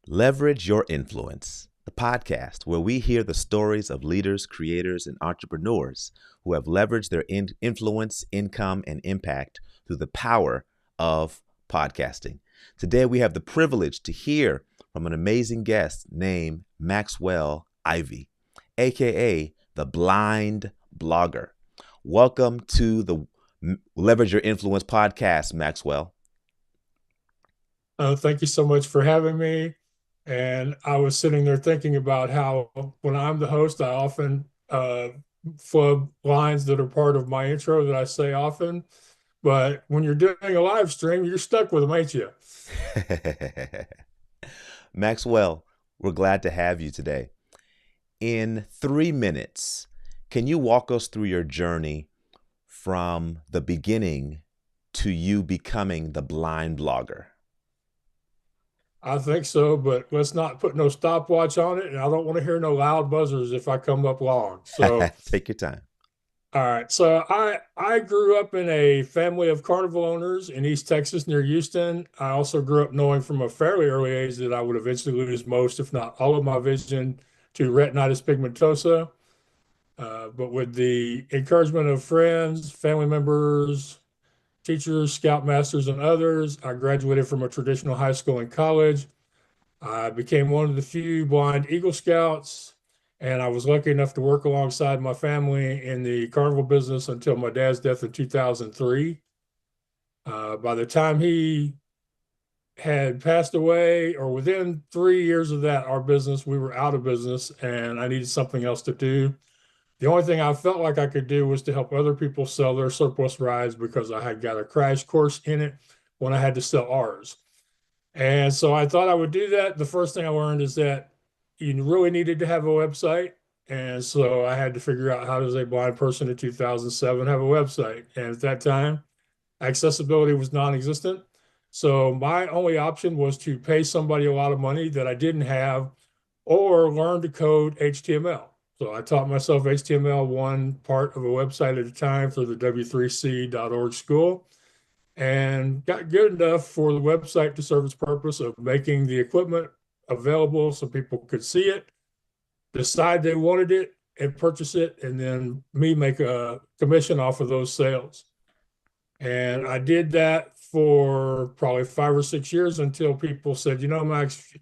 Leverage Your Influence, the podcast where we hear the stories of leaders, creators, and entrepreneurs who have leveraged their influence, income, and impact through the power of podcasting. Today, we have the privilege to hear from an amazing guest named Maxwell Ivey, aka the Blind Blogger. Welcome to the Leverage Your Influence podcast, Maxwell. Thank you so much for having me. And I was sitting there thinking about how when I'm the host, I often flub lines that are part of my intro that I say often. But when you're doing a live stream, you're stuck with them, ain't you? Maxwell, we're glad to have you today. In 3 minutes, can you walk us through your journey from the beginning to you becoming the blind blogger? I think so, but let's not put no stopwatch on it. And I don't want to hear no loud buzzers if I come up long. So Take your time. all right. So I grew up in a family of carnival owners in East Texas near Houston. I also grew up knowing from a fairly early age that I would eventually lose most, if not all of my vision to retinitis pigmentosa. But with the encouragement of friends, family members, teachers, scoutmasters, and others, I graduated from a traditional high school and college. I became one of the few blind Eagle Scouts, and I was lucky enough to work alongside my family in the carnival business until my dad's death in 2003. By the time he had passed away, or within 3 years of that, our business, we were out of business, and I needed something else to do. The only thing I felt like I could do was to help other people sell their surplus rides because I had got a crash course in it when I had to sell ours. And so I thought I would do that. The first thing I learned is that you really needed to have a website. And so I had to figure out, how does a blind person in 2007 have a website? And at that time, accessibility was non-existent. So my only option was to pay somebody a lot of money that I didn't have or learn to code HTML. So I taught myself HTML one part of a website at a time through the w3c.org school and got good enough for the website to serve its purpose of making the equipment available so people could see it, decide they wanted it, and purchase it, and then me make a commission off of those sales. And I did that for probably 5 or 6 years until people said, Max,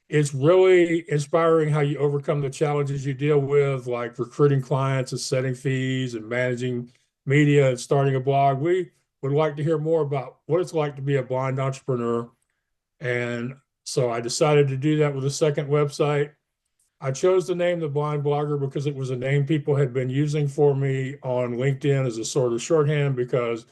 it's really inspiring how you overcome the challenges you deal with, like recruiting clients and setting fees and managing media and starting a blog. We would like to hear more about what it's like to be a blind entrepreneur. And so I decided to do that with a second website. I chose the name The Blind Blogger because it was a name people had been using for me on LinkedIn as a sort of shorthand, because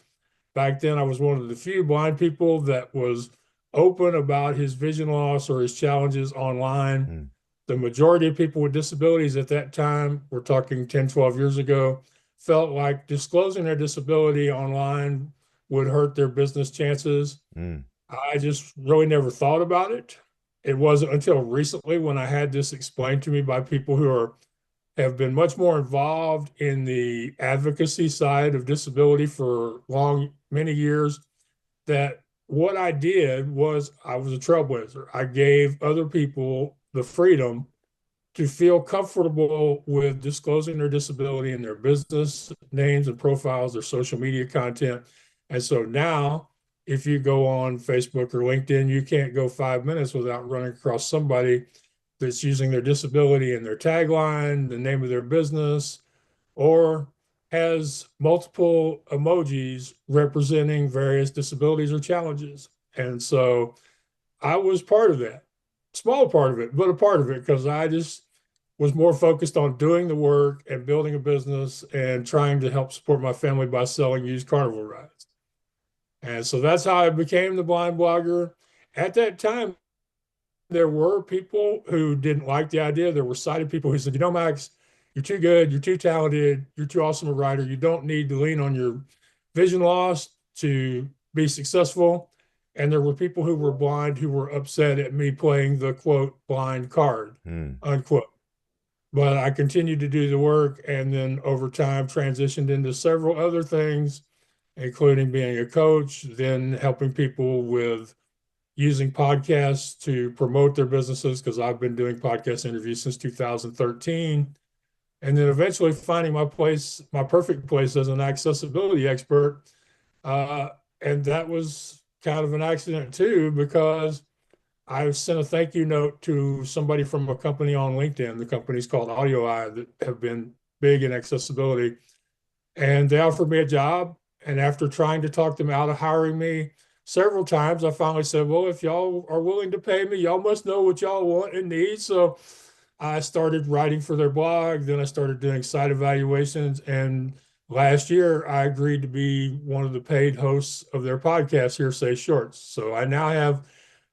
back then I was one of the few blind people that was open about his vision loss or his challenges online. Mm. The majority of people with disabilities at that time, we're talking 10, 12 years ago, felt like disclosing their disability online would hurt their business chances. Mm. I just really never thought about it. It wasn't until recently when I had this explained to me by people who have been much more involved in the advocacy side of disability for many years, that what I did was I was a trailblazer. I gave other people the freedom to feel comfortable with disclosing their disability in their business names and profiles, their social media content. And so now, if you go on Facebook or LinkedIn, you can't go 5 minutes without running across somebody that's using their disability in their tagline, the name of their business, or has multiple emojis representing various disabilities or challenges. And so I was part of that, small part of it, but a part of it, because I just was more focused on doing the work and building a business and trying to help support my family by selling used carnival rides. And so that's how I became the blind blogger. At that time, there were people who didn't like the idea. There were sighted people who said, Max, you're too good, you're too talented, you're too awesome a writer. You don't need to lean on your vision loss to be successful. And there were people who were blind who were upset at me playing the quote blind card, Mm. unquote. But I continued to do the work, and then over time transitioned into several other things, including being a coach, then helping people with using podcasts to promote their businesses because I've been doing podcast interviews since 2013. And then eventually finding my place, my perfect place as an accessibility expert. Uh, and that was kind of an accident too, because I sent a thank you note to somebody from a company on LinkedIn. The company's called Audio Eye that have been big in accessibility. And they offered me a job. And after trying to talk them out of hiring me several times, I finally said, well, if y'all are willing to pay me, y'all must know what y'all want and need. So I started writing for their blog. Then I started doing site evaluations. And last year, I agreed to be one of the paid hosts of their podcast, Hearsay Shorts. So I now have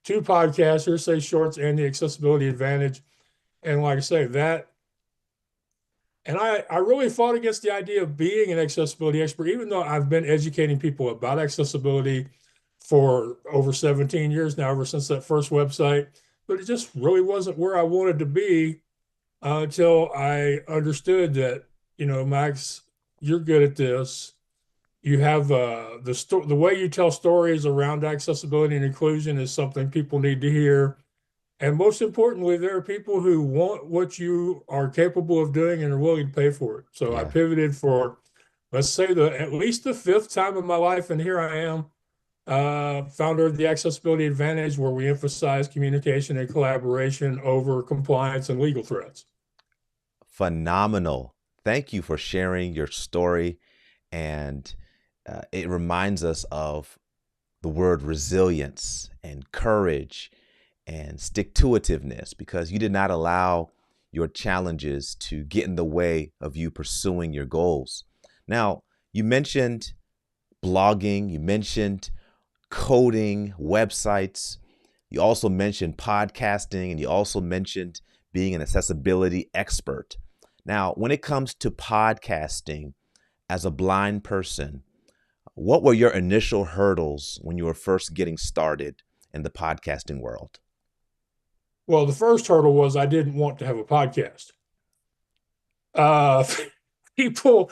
two podcasts, Hearsay Shorts and the Accessibility Advantage. And like I say, I really fought against the idea of being an accessibility expert, even though I've been educating people about accessibility for over 17 years now, ever since that first website. But it just really wasn't where I wanted to be until I understood that, Max, you're good at this. You have the way you tell stories around accessibility and inclusion is something people need to hear. And most importantly, there are people who want what you are capable of doing and are willing to pay for it. So I Yeah. pivoted for, let's say, the at least the fifth time in my life, and here I am, founder of the Accessibility Advantage, where we emphasize communication and collaboration over compliance and legal threats. Phenomenal. Thank you for sharing your story. And it reminds us of the word resilience and courage and stick to itiveness, because you did not allow your challenges to get in the way of you pursuing your goals. Now, you mentioned blogging, you mentioned coding, websites, you also mentioned podcasting, and you also mentioned being an accessibility expert. Now, when it comes to podcasting as a blind person, what were your initial hurdles when you were first getting started in the podcasting world? Well, the first hurdle was I didn't want to have a podcast. Uh, people,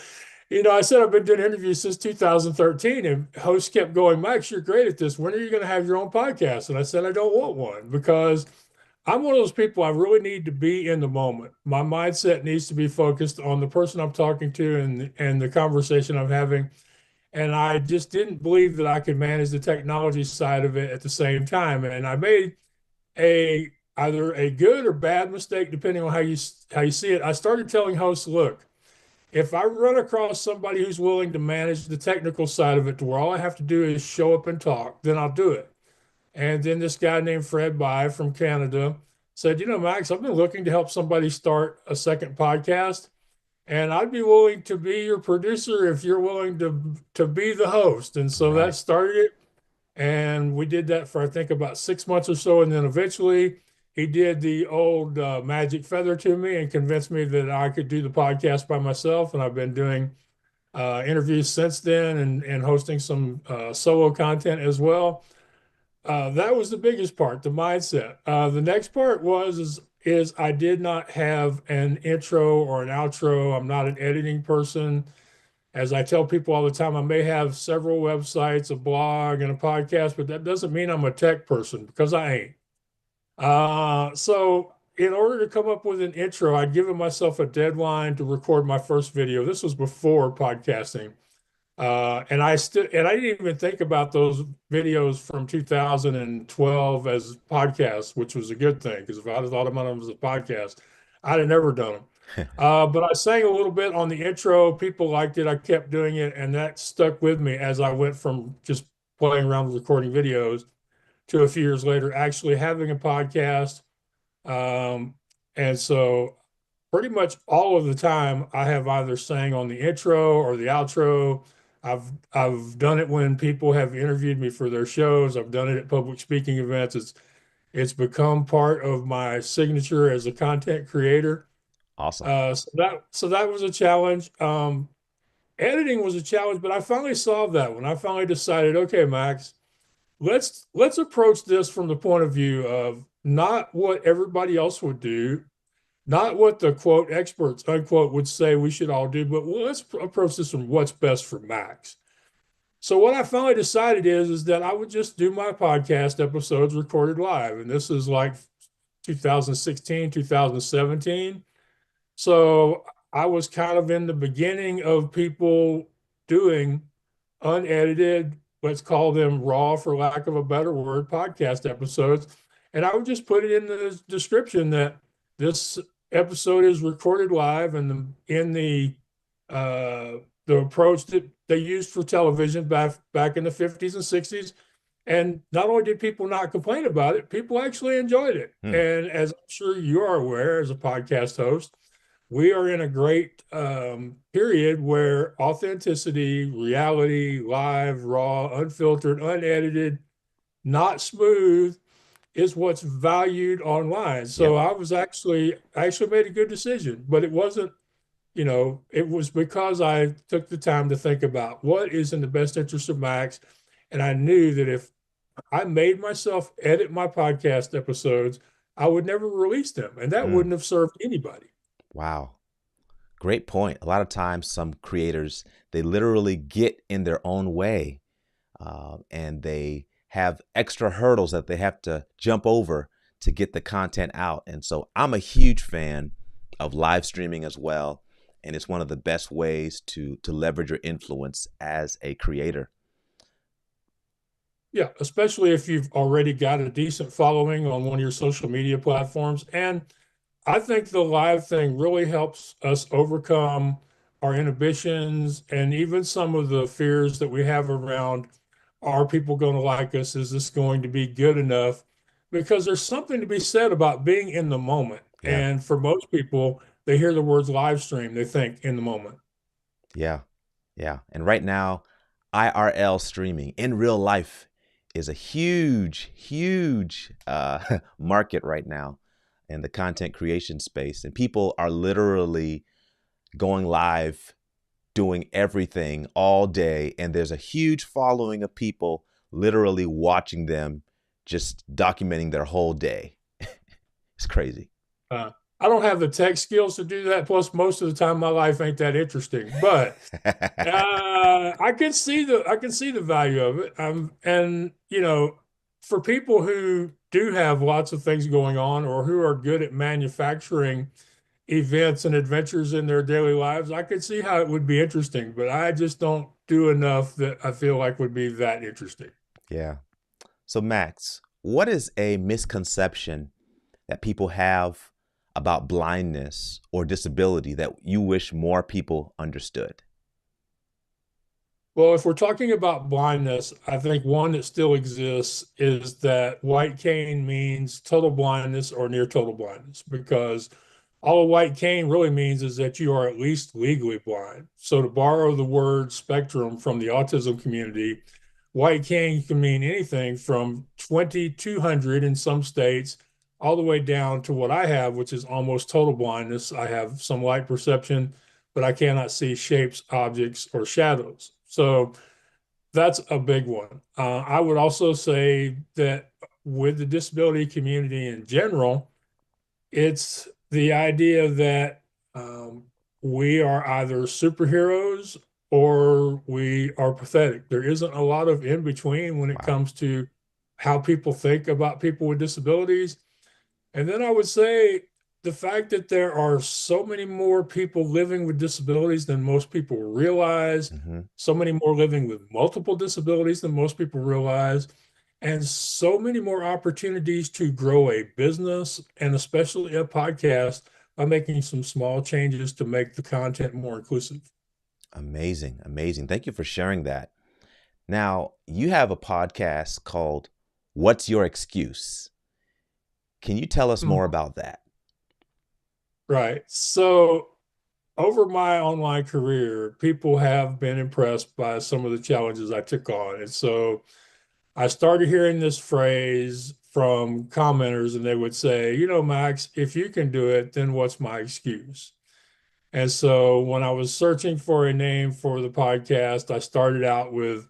I said I've been doing interviews since 2013, and hosts kept going, Max, you're great at this. When are you going to have your own podcast? And I said, I don't want one because I'm one of those people. I really need to be in the moment. My mindset needs to be focused on the person I'm talking to and the conversation I'm having. And I just didn't believe that I could manage the technology side of it at the same time. And I made a either a good or bad mistake, depending on how you see it. I started telling hosts, look, if I run across somebody who's willing to manage the technical side of it to where all I have to do is show up and talk, then I'll do it. And then this guy named Fred By from Canada said, Max, I've been looking to help somebody start a second podcast, and I'd be willing to be your producer if you're willing to be the host. And so that Right. started it. And we did that for, I think, about 6 months or so. And then eventually he did the old magic feather to me and convinced me that I could do the podcast by myself. And I've been doing interviews since then and hosting some solo content as well. That was the biggest part, the mindset. The next part is I did not have an intro or an outro. I'm not an editing person. As I tell people all the time, I may have several websites, a blog, and a podcast, but that doesn't mean I'm a tech person because I ain't. So in order to come up with an intro, I'd given myself a deadline to record my first video. This was before podcasting. And I didn't even think about those videos from 2012 as podcasts, which was a good thing because if I'd have thought about them as a podcast, I'd have never done them. But I sang a little bit on the intro. People liked it. I kept doing it, and that stuck with me as I went from just playing around with recording videos to a few years later actually having a podcast. Um, and so pretty much all of the time I have either sang on the intro or the outro. I've done it when people have interviewed me for their shows. I've done it at public speaking events. It's become part of my signature as a content creator. Awesome. So that was a challenge. Editing was a challenge, but I finally solved that one. I finally decided, okay, Max, let's approach this from the point of view of not what everybody else would do, not what the quote experts unquote would say we should all do, but let's approach this from what's best for Max. So what I finally decided is that I would just do my podcast episodes recorded live. And this is like 2016, 2017. So I was kind of in the beginning of people doing unedited, let's call them raw, for lack of a better word, podcast episodes. And I would just put it in the description that this episode is recorded live, and the approach that they used for television back in the 50s and 60s. And not only did people not complain about it, people actually enjoyed it. Hmm. And as I'm sure you are aware as a podcast host, we are in a great period where authenticity, reality, live, raw, unfiltered, unedited, not smooth is what's valued online. So Yep. I actually made a good decision, but it wasn't, it was because I took the time to think about what is in the best interest of Max. And I knew that if I made myself edit my podcast episodes, I would never release them. And that Hmm. wouldn't have served anybody. Wow. Great point. A lot of times, some creators, they literally get in their own way, and they have extra hurdles that they have to jump over to get the content out. And so I'm a huge fan of live streaming as well. And it's one of the best ways to leverage your influence as a creator. Yeah, especially if you've already got a decent following on one of your social media platforms. And I think the live thing really helps us overcome our inhibitions and even some of the fears that we have around, are people going to like us? Is this going to be good enough? Because there's something to be said about being in the moment. Yeah. And for most people, they hear the words live stream, they think in the moment. Yeah. Yeah. And right now, IRL streaming in real life is a huge, huge market right now in the content creation space. And people are literally going live, doing everything all day. And there's a huge following of people literally watching them, just documenting their whole day. It's crazy. Uh, I don't have the tech skills to do that. Plus, most of the time, my life ain't that interesting. But I can see the value of it. And for people who do have lots of things going on or who are good at manufacturing events and adventures in their daily lives, I could see how it would be interesting. But I just don't do enough that I feel like would be that interesting. Yeah. So, Max, what is a misconception that people have about blindness or disability that you wish more people understood? Well, if we're talking about blindness, I think one that still exists is that white cane means total blindness or near total blindness, because all a white cane really means is that you are at least legally blind. So, to borrow the word spectrum from the autism community, white cane can mean anything from 2,200 in some states all the way down to what I have, which is almost total blindness. I have some light perception, but I cannot see shapes, objects, or shadows. So that's a big one. I would also say that with the disability community in general, it's the idea that we are either superheroes or we are pathetic. There isn't a lot of in between when it Wow. comes to how people think about people with disabilities. And then I would say the fact that there are so many more people living with disabilities than most people realize, Hmm. so many more living with multiple disabilities than most people realize, and so many more opportunities to grow a business and especially a podcast by making some small changes to make the content more inclusive. Amazing. Amazing. Thank you for sharing that. Now, you have a podcast called What's Your Excuse? Can you tell us Mhm. more about that? Right. So over my online career, people have been impressed by some of the challenges I took on. And so I started hearing this phrase from commenters, and they would say, Max, if you can do it, then what's my excuse? And so when I was searching for a name for the podcast, I started out with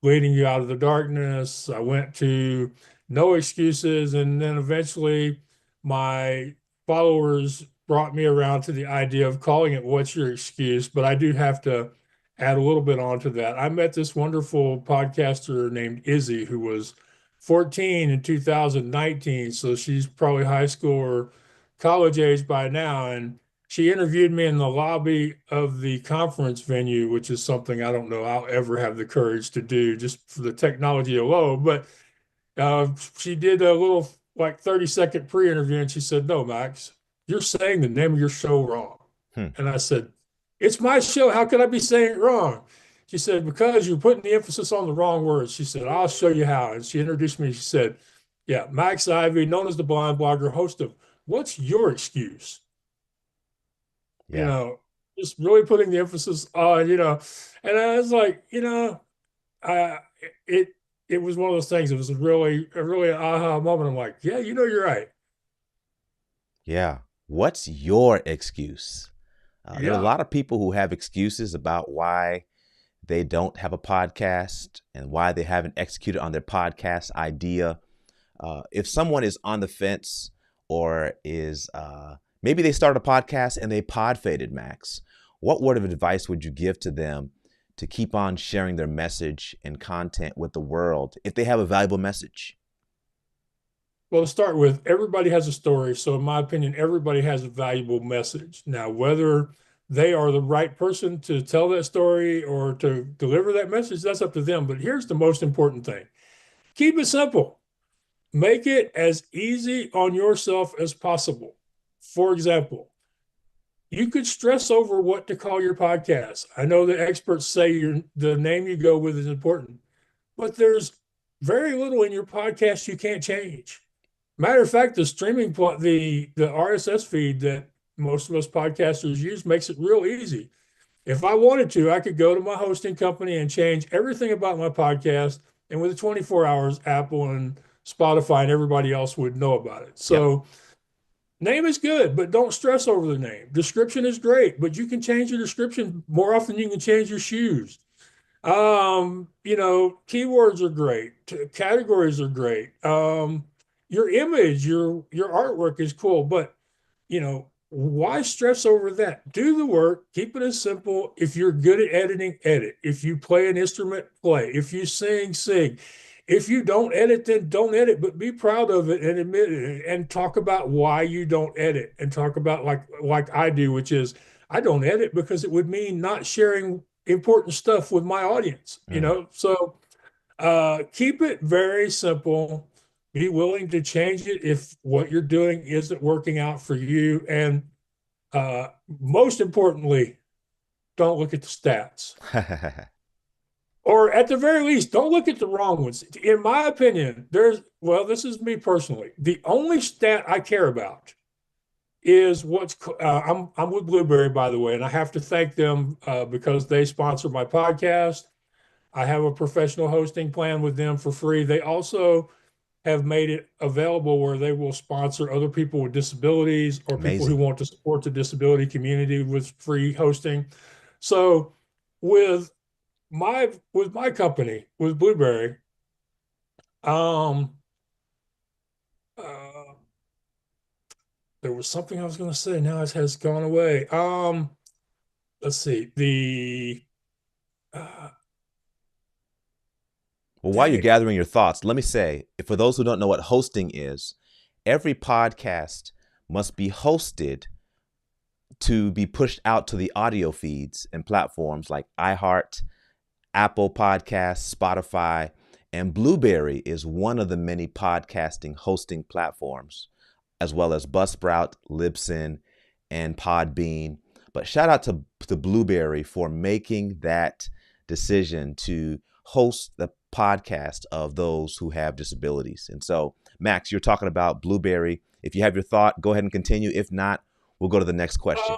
Leading You Out of the Darkness. I went to No Excuses. And then eventually my followers brought me around to the idea of calling it What's Your Excuse? But I do have to add a little bit onto that. I met this wonderful podcaster named Izzy who was 14 in 2019. So she's probably high school or college age by now. And she interviewed me in the lobby of the conference venue, which is something I don't know I'll ever have the courage to do just for the technology alone. But she did a little like 30-second pre-interview and she said, "No, Max, you're saying the name of your show wrong." Hmm. And I said, "It's my show. How could I be saying it wrong?" She said, "Because you're putting the emphasis on the wrong words." She said, "I'll show you how." And she introduced me. She said, "Yeah, Max Ivey, known as the Blind Blogger, host of What's Your Excuse?" You Yeah. know, just really putting the emphasis on, and I was like, uh, it it was one of those things. It was a really an aha moment. I'm like, yeah, you're right. Yeah. What's your excuse? There are a Yeah. lot of people who have excuses about why they don't have a podcast and why they haven't executed on their podcast idea. If someone is on the fence or is maybe they started a podcast and they pod faded, Max, what word of advice would you give to them to keep on sharing their message and content with the world if they have a valuable message? Well, to start with, everybody has a story. So, in my opinion, everybody has a valuable message. Now, whether they are the right person to tell that story or to deliver that message, that's up to them. But here's the most important thing: keep it simple. Make it as easy on yourself as possible. For example, you could stress over what to call your podcast. I know that experts say the name you go with is important, but there's very little in your podcast you can't change. Matter of fact, the streaming the RSS feed that most of us podcasters use makes it real easy. If I wanted to, I could go to my hosting company and change everything about my podcast, and within 24 hours, Apple and Spotify and everybody else would know about it. Yep. So name is good, but don't stress over the name. Description is great, but you can change your description more often than you can change your shoes. Keywords are great, categories are great. Your image, your artwork is cool, but why stress over that? Do the work, keep it as simple. If you're good at editing, edit. If you play an instrument, play. If you sing, sing. If you don't edit, then don't edit, but be proud of it and admit it and talk about why you don't edit and talk about like I do, which is I don't edit because it would mean not sharing important stuff with my audience. Mm. So keep it very simple. Be willing to change it if what you're doing isn't working out for you. And most importantly, don't look at the stats. Or at the very least, don't look at the wrong ones. In my opinion, this is me personally. The only stat I care about is I'm with Blueberry, by the way, and I have to thank them because they sponsor my podcast. I have a professional hosting plan with them for free. They also have made it available where they will sponsor other people with disabilities or people who Amazing. want to support the disability community with free hosting. So with my company, with Blueberry, um, uh, there was something I was going to say. Now it has gone away. Let's see. The uh, Well, while dang you're it. gathering your thoughts, let me say, for those who don't know what hosting is, every podcast must be hosted to be pushed out to the audio feeds and platforms like iHeart, Apple Podcasts, Spotify, and Blueberry is one of the many podcasting hosting platforms, as well as Buzzsprout, Libsyn, and Podbean. But shout out to Blueberry for making that decision to host the podcast of those who have disabilities. And so, Max, you're talking about Blueberry. If you have your thought, go ahead and continue. If not, we'll go to the next question. Uh,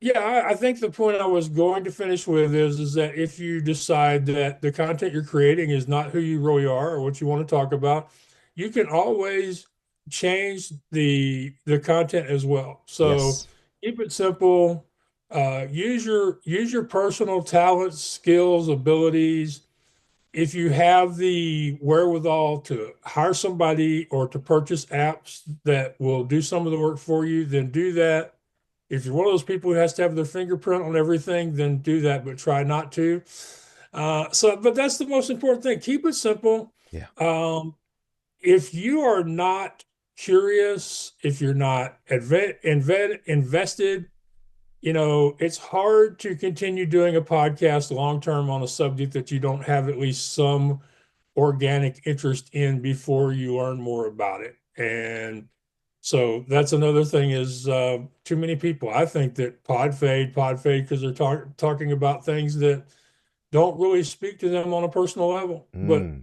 Yeah, I think the point I was going to finish with is that if you decide that the content you're creating is not who you really are or what you want to talk about, you can always change the content as well. So Yes, keep it simple. Use your personal talents, skills, abilities. If you have the wherewithal to hire somebody or to purchase apps that will do some of the work for you, then do that. If you're one of those people who has to have their fingerprint on everything, then do that, but try not to. But that's the most important thing. Keep it simple. Yeah. Um, if you are not curious, if you're not invested, it's hard to continue doing a podcast long term on a subject that you don't have at least some organic interest in before you learn more about it. And so that's another thing is too many people. I think that pod fade because they're talking about things that don't really speak to them on a personal level. But Mm,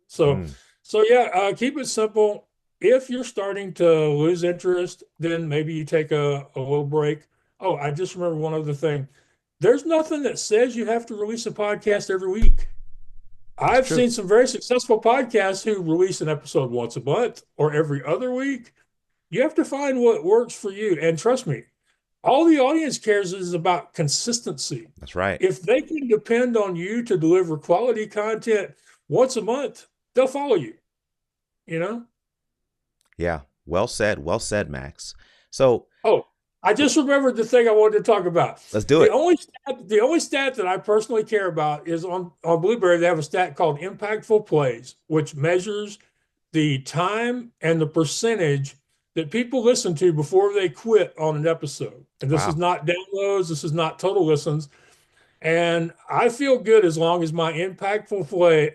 so, mm. so yeah, keep it simple. If you're starting to lose interest, then maybe you take a little break. Oh, I just remember one other thing. There's nothing that says you have to release a podcast every week. That's I've true. seen some very successful podcasts who release an episode once a month or every other week. You have to find what works for you. And trust me, all the audience cares is about consistency. That's right. If they can depend on you to deliver quality content once a month, they'll follow you, you know? Yeah. Well said. Well said, Max. So Oh, I just remembered the thing I wanted to talk about. let's do The it. only the only stat that I personally care about is on Blueberry, they have a stat called impactful plays, which measures the time and the percentage that people listen to before they quit on an episode. And this is Wow. not downloads, this is not total listens. And I feel good as long as my impactful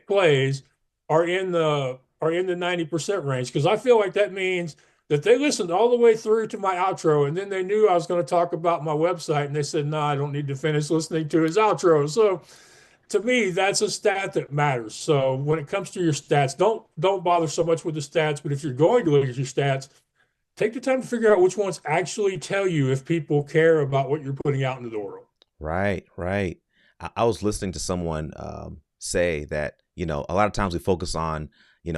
plays are in the 90% range because I feel like that means that they listened all the way through to my outro and then they knew I was going to talk about my website and they said, "No, I don't need to finish listening to his outro." So to me, that's a stat that matters. So when it comes to your stats, don't bother so much with the stats, but if you're going to look at your stats, take the time to figure out which ones actually tell you if people care about what you're putting out into the world. Right, right. I was listening to someone say that, a lot of times we focus on,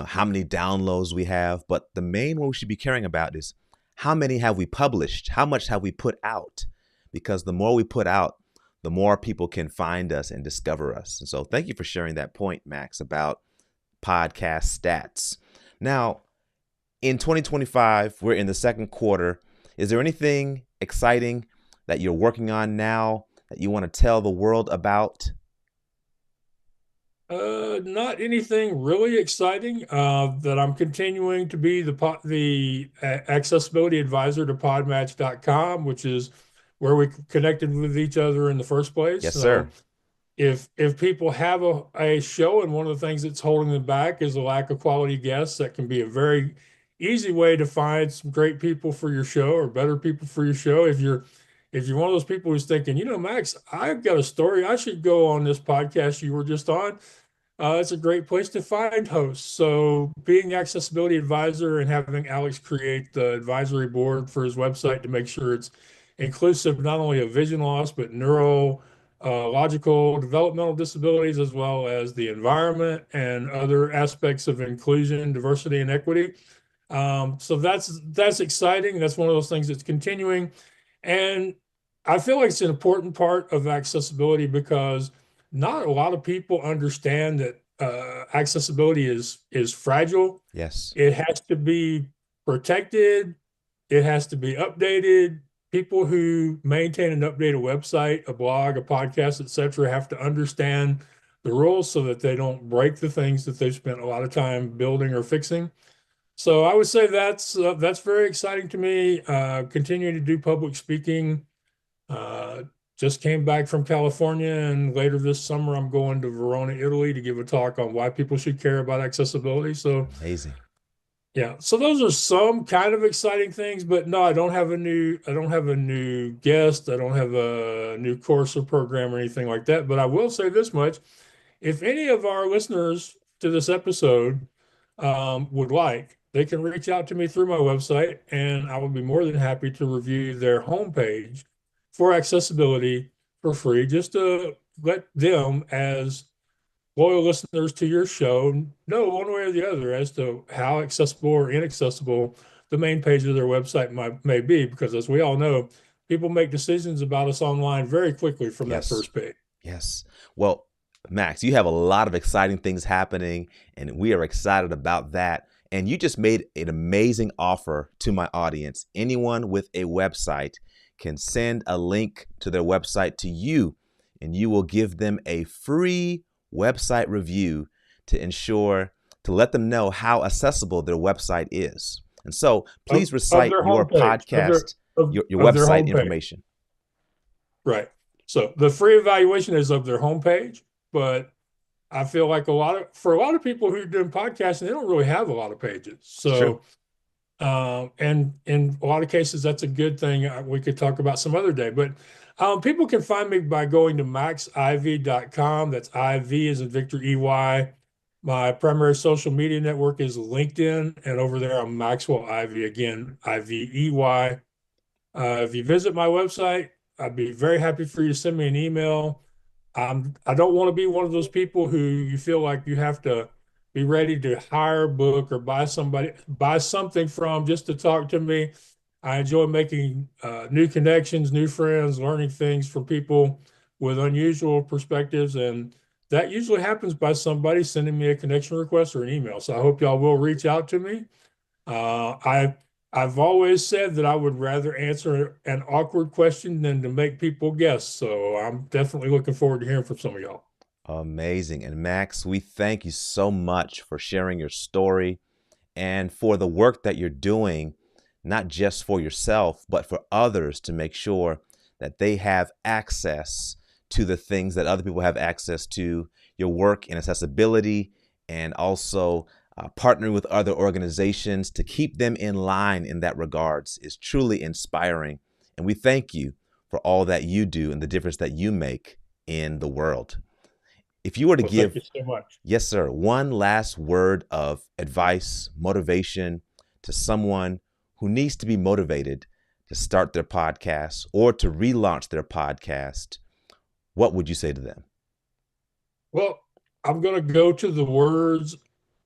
how many downloads we have, but the main one we should be caring about is how many have we published? How much have we put out? Because the more we put out, the more people can find us and discover us. And so thank you for sharing that point, Max, about podcast stats. Now, in 2025, we're in the second quarter. Is there anything exciting that you're working on now that you want to tell the world about? Not anything really exciting. That I'm continuing to be the accessibility advisor to podmatch.com, which is where we connected with each other in the first place. Yes, sir. So if people have a show and one of the things that's holding them back is a lack of quality guests, that can be a very easy way to find some great people for your show or better people for your show. If you're one of those people who's thinking, Max, I've got a story, I should go on this podcast you were just on. It's a great place to find hosts. So, being accessibility advisor and having Alex create the advisory board for his website to make sure it's inclusive not only of vision loss but neurological developmental disabilities as well as the environment and other aspects of inclusion, diversity, and equity. So that's exciting. That's one of those things that's continuing, and I feel like it's an important part of accessibility, because not a lot of people understand that accessibility is fragile. Yes. It has to be protected. It has to be updated. People who maintain and update a website, a blog, a podcast, etc., have to understand the rules so that they don't break the things that they've spent a lot of time building or fixing. So I would say that's very exciting to me. Continuing to do public speaking. Uh, just came back from California, and later this summer I'm going to Verona, Italy, to give a talk on why people should care about accessibility. So Amazing. yeah, so those are some kind of exciting things, but no, I don't have a new guest. I don't have a new course or program or anything like that. But I will say this much: if any of our listeners to this episode would like, they can reach out to me through my website, and I would be more than happy to review their homepage for accessibility for free, just to let them, as loyal listeners to your show, know one way or the other as to how accessible or inaccessible the main page of their website may be. Because as we all know, people make decisions about us online very quickly from that Yes. first page. Yes. Well, Max, you have a lot of exciting things happening, and we are excited about that. And you just made an amazing offer to my audience. Anyone with a website can send a link to their website to you, and you will give them a free website review to let them know how accessible their website is. And so please of recite their your homepage, podcast, your of their website homepage. information. Right. So the free evaluation is of their homepage, but I feel like for a lot of people who are doing podcasting, they don't really have a lot of pages. It's true. So, and in a lot of cases, that's a good thing. We could talk about some other day, but people can find me by going to maxivey.com. That's IV as in Victor EY. My primary social media network is LinkedIn, and over there I'm Maxwell Ivey, again, IVEY. If you visit my website, I'd be very happy for you to send me an email. I don't want to be one of those people who you feel like you have to be ready to hire a book or buy something from just to talk to me. I enjoy making new connections, new friends, learning things from people with unusual perspectives, and that usually happens by somebody sending me a connection request or an email. So I hope y'all will reach out to me. Uh, I I've always said that I would rather answer an awkward question than to make people guess. So I'm definitely looking forward to hearing from some of y'all. Amazing. And Max, we thank you so much for sharing your story and for the work that you're doing, not just for yourself, but for others to make sure that they have access to the things that other people have access to, your work in accessibility, and also partnering with other organizations to keep them in line in that regards is truly inspiring. And we thank you for all that you do and the difference that you make in the world. If you were to Well, thank you give, so much. yes, sir, one last word of advice, motivation to someone who needs to be motivated to start their podcast or to relaunch their podcast, what would you say to them? Well, I'm going to go to the words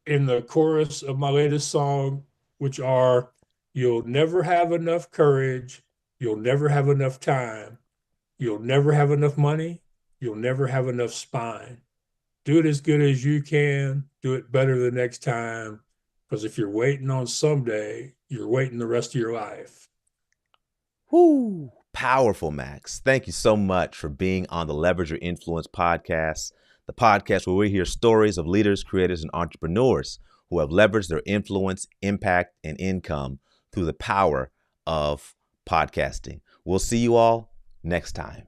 in the chorus of my latest song, which are, "You'll never have enough courage. You'll never have enough time. You'll never have enough money. You'll never have enough spine. Do it as good as you can. Do it better the next time. Because if you're waiting on someday, you're waiting the rest of your life." Whoo, powerful, Max. Thank you so much for being on the Leverage Your Influence podcast, the podcast where we hear stories of leaders, creators, and entrepreneurs who have leveraged their influence, impact, and income through the power of podcasting. We'll see you all next time.